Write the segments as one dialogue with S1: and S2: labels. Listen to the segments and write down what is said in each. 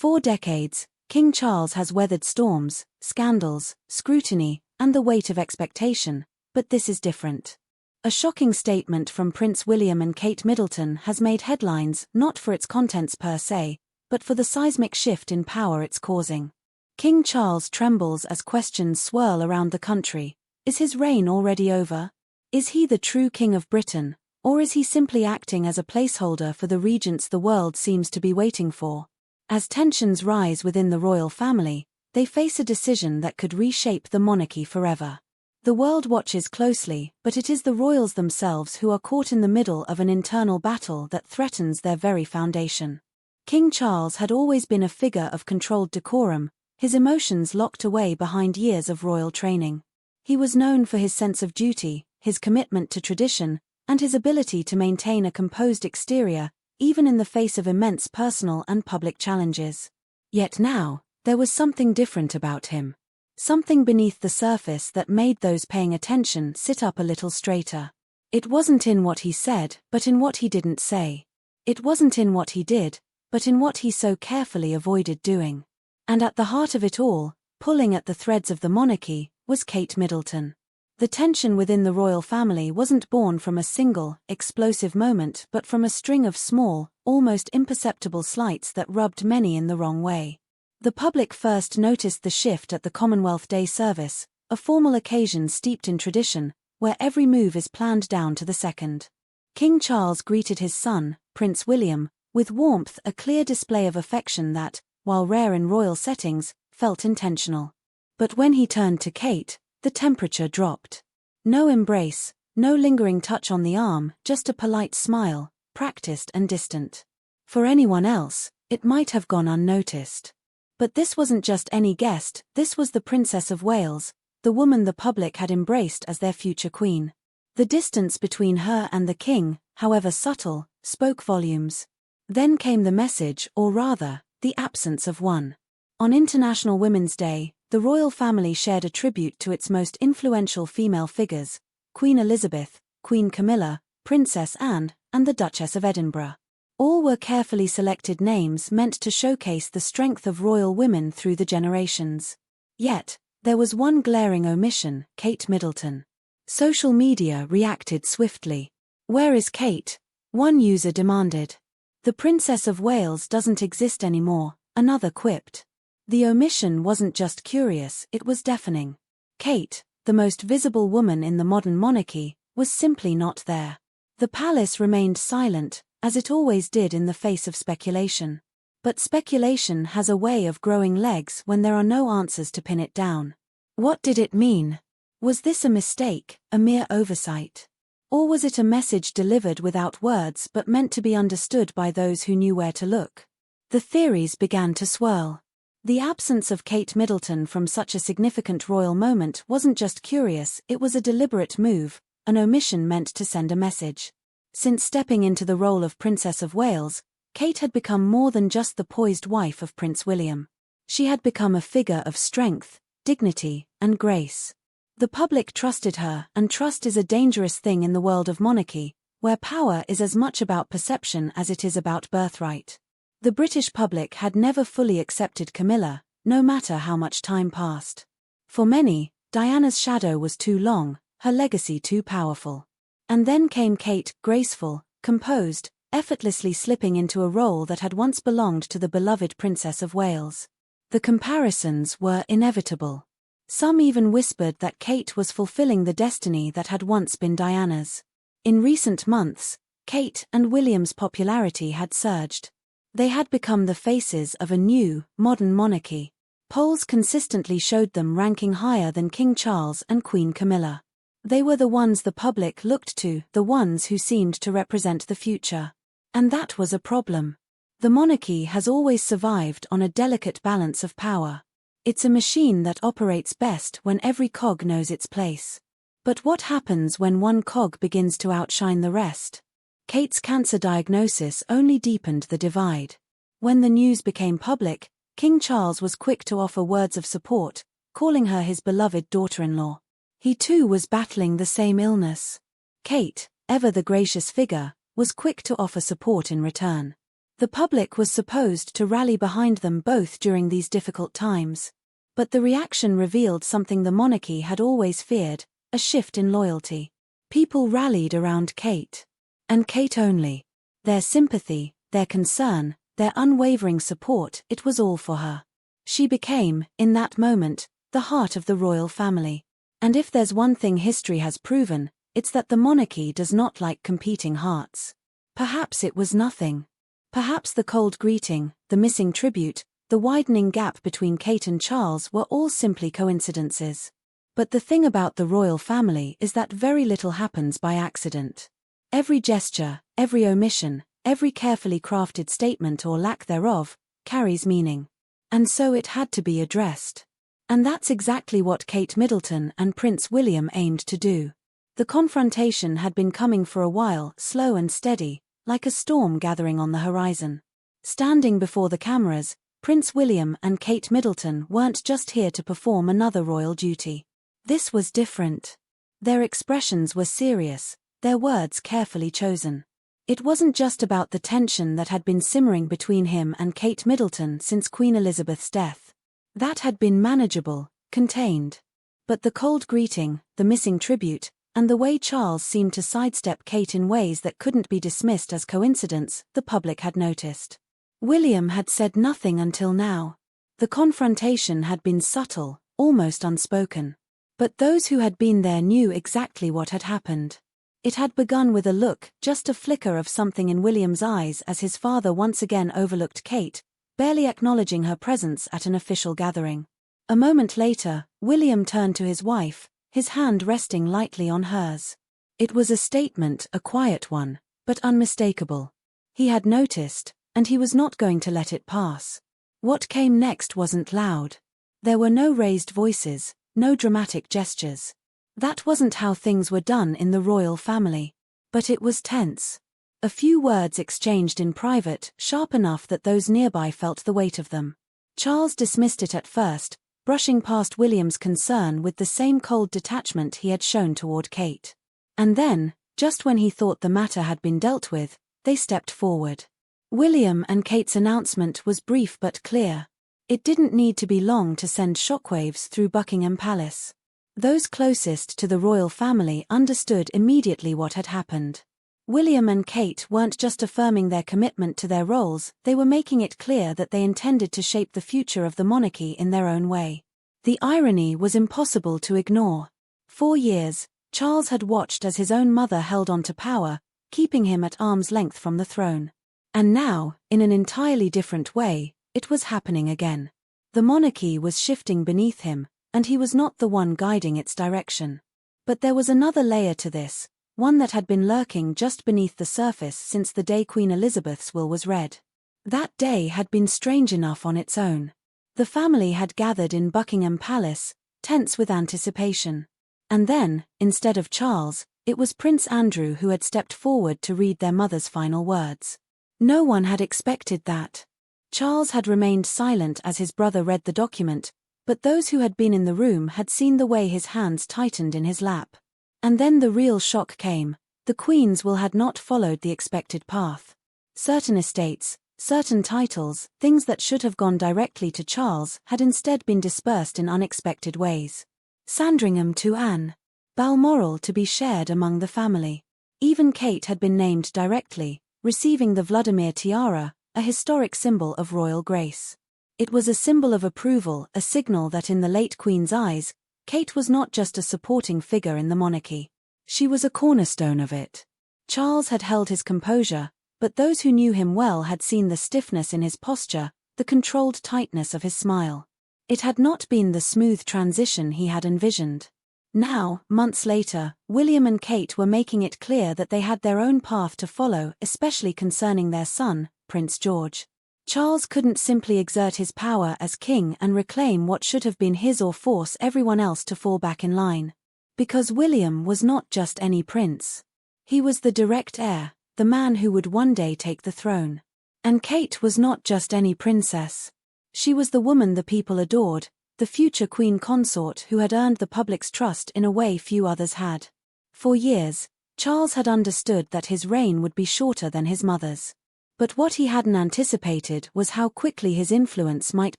S1: 4 decades, King Charles has weathered storms, scandals, scrutiny, and the weight of expectation, but this is different. A shocking statement from Prince William and Kate Middleton has made headlines not for its contents per se, but for the seismic shift in power it's causing. King Charles trembles as questions swirl around the country. Is his reign already over? Is he the true King of Britain, or is he simply acting as a placeholder for the regents the world seems to be waiting for? As tensions rise within the royal family, they face a decision that could reshape the monarchy forever. The world watches closely, but it is the royals themselves who are caught in the middle of an internal battle that threatens their very foundation. King Charles had always been a figure of controlled decorum, his emotions locked away behind years of royal training. He was known for his sense of duty, his commitment to tradition, and his ability to maintain a composed exterior, even in the face of immense personal and public challenges. Yet now, there was something different about him. Something beneath the surface that made those paying attention sit up a little straighter. It wasn't in what he said, but in what he didn't say. It wasn't in what he did, but in what he so carefully avoided doing. And at the heart of it all, pulling at the threads of the monarchy, was Kate Middleton. The tension within the royal family wasn't born from a single, explosive moment but from a string of small, almost imperceptible slights that rubbed many in the wrong way. The public first noticed the shift at the Commonwealth Day service, a formal occasion steeped in tradition, where every move is planned down to the second. King Charles greeted his son, Prince William, with warmth, a clear display of affection that, while rare in royal settings, felt intentional. But when he turned to Kate, the temperature dropped. No embrace, no lingering touch on the arm, just a polite smile, practiced and distant. For anyone else, it might have gone unnoticed. But this wasn't just any guest, this was the Princess of Wales, the woman the public had embraced as their future queen. The distance between her and the king, however subtle, spoke volumes. Then came the message, or rather, the absence of one. On International Women's Day, the royal family shared a tribute to its most influential female figures, Queen Elizabeth, Queen Camilla, Princess Anne, and the Duchess of Edinburgh. All were carefully selected names meant to showcase the strength of royal women through the generations. Yet, there was one glaring omission: Kate Middleton. Social media reacted swiftly. "Where is Kate?" one user demanded. "The Princess of Wales doesn't exist anymore," another quipped. The omission wasn't just curious, it was deafening. Kate, the most visible woman in the modern monarchy, was simply not there. The palace remained silent, as it always did in the face of speculation. But speculation has a way of growing legs when there are no answers to pin it down. What did it mean? Was this a mistake, a mere oversight? Or was it a message delivered without words but meant to be understood by those who knew where to look? The theories began to swirl. The absence of Kate Middleton from such a significant royal moment wasn't just curious, it was a deliberate move, an omission meant to send a message. Since stepping into the role of Princess of Wales, Kate had become more than just the poised wife of Prince William. She had become a figure of strength, dignity, and grace. The public trusted her, and trust is a dangerous thing in the world of monarchy, where power is as much about perception as it is about birthright. The British public had never fully accepted Camilla, no matter how much time passed. For many, Diana's shadow was too long, her legacy too powerful. And then came Kate, graceful, composed, effortlessly slipping into a role that had once belonged to the beloved Princess of Wales. The comparisons were inevitable. Some even whispered that Kate was fulfilling the destiny that had once been Diana's. In recent months, Kate and William's popularity had surged. They had become the faces of a new, modern monarchy. Polls consistently showed them ranking higher than King Charles and Queen Camilla. They were the ones the public looked to, the ones who seemed to represent the future. And that was a problem. The monarchy has always survived on a delicate balance of power. It's a machine that operates best when every cog knows its place. But what happens when one cog begins to outshine the rest? Kate's cancer diagnosis only deepened the divide. When the news became public, King Charles was quick to offer words of support, calling her his beloved daughter-in-law. He too was battling the same illness. Kate, ever the gracious figure, was quick to offer support in return. The public was supposed to rally behind them both during these difficult times. But the reaction revealed something the monarchy had always feared, a shift in loyalty. People rallied around Kate. And Kate only. Their sympathy, their concern, their unwavering support, it was all for her. She became, in that moment, the heart of the royal family. And if there's one thing history has proven, it's that the monarchy does not like competing hearts. Perhaps it was nothing. Perhaps the cold greeting, the missing tribute, the widening gap between Kate and Charles were all simply coincidences. But the thing about the royal family is that very little happens by accident. Every gesture, every omission, every carefully crafted statement or lack thereof, carries meaning. And so it had to be addressed. And that's exactly what Kate Middleton and Prince William aimed to do. The confrontation had been coming for a while, slow and steady, like a storm gathering on the horizon. Standing before the cameras, Prince William and Kate Middleton weren't just here to perform another royal duty. This was different. Their expressions were serious, their words carefully chosen. It wasn't just about the tension that had been simmering between him and Kate Middleton since Queen Elizabeth's death. That had been manageable, contained. But the cold greeting, the missing tribute, and the way Charles seemed to sidestep Kate in ways that couldn't be dismissed as coincidence, the public had noticed. William had said nothing until now. The confrontation had been subtle, almost unspoken. But those who had been there knew exactly what had happened. It had begun with a look, just a flicker of something in William's eyes as his father once again overlooked Kate, barely acknowledging her presence at an official gathering. A moment later, William turned to his wife, his hand resting lightly on hers. It was a statement, a quiet one, but unmistakable. He had noticed, and he was not going to let it pass. What came next wasn't loud. There were no raised voices, no dramatic gestures. That wasn't how things were done in the royal family. But it was tense. A few words exchanged in private, sharp enough that those nearby felt the weight of them. Charles dismissed it at first, brushing past William's concern with the same cold detachment he had shown toward Kate. And then, just when he thought the matter had been dealt with, they stepped forward. William and Kate's announcement was brief but clear. It didn't need to be long to send shockwaves through Buckingham Palace. Those closest to the royal family understood immediately what had happened. William and Kate weren't just affirming their commitment to their roles, they were making it clear that they intended to shape the future of the monarchy in their own way. The irony was impossible to ignore. 4 years, Charles had watched as his own mother held on to power, keeping him at arm's length from the throne. And now, in an entirely different way, it was happening again. The monarchy was shifting beneath him, and he was not the one guiding its direction. But there was another layer to this, one that had been lurking just beneath the surface since the day Queen Elizabeth's will was read. That day had been strange enough on its own. The family had gathered in Buckingham Palace, tense with anticipation. And then, instead of Charles, it was Prince Andrew who had stepped forward to read their mother's final words. No one had expected that. Charles had remained silent as his brother read the document, but those who had been in the room had seen the way his hands tightened in his lap. And then the real shock came. The Queen's will had not followed the expected path. Certain estates, certain titles, things that should have gone directly to Charles, had instead been dispersed in unexpected ways. Sandringham to Anne. Balmoral to be shared among the family. Even Kate had been named directly, receiving the Vladimir tiara, a historic symbol of royal grace. It was a symbol of approval, a signal that in the late Queen's eyes, Kate was not just a supporting figure in the monarchy. She was a cornerstone of it. Charles had held his composure, but those who knew him well had seen the stiffness in his posture, the controlled tightness of his smile. It had not been the smooth transition he had envisioned. Now, months later, William and Kate were making it clear that they had their own path to follow, especially concerning their son, Prince George. Charles couldn't simply exert his power as king and reclaim what should have been his or force everyone else to fall back in line. Because William was not just any prince. He was the direct heir, the man who would one day take the throne. And Kate was not just any princess. She was the woman the people adored, the future queen consort who had earned the public's trust in a way few others had. For years, Charles had understood that his reign would be shorter than his mother's. But what he hadn't anticipated was how quickly his influence might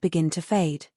S1: begin to fade.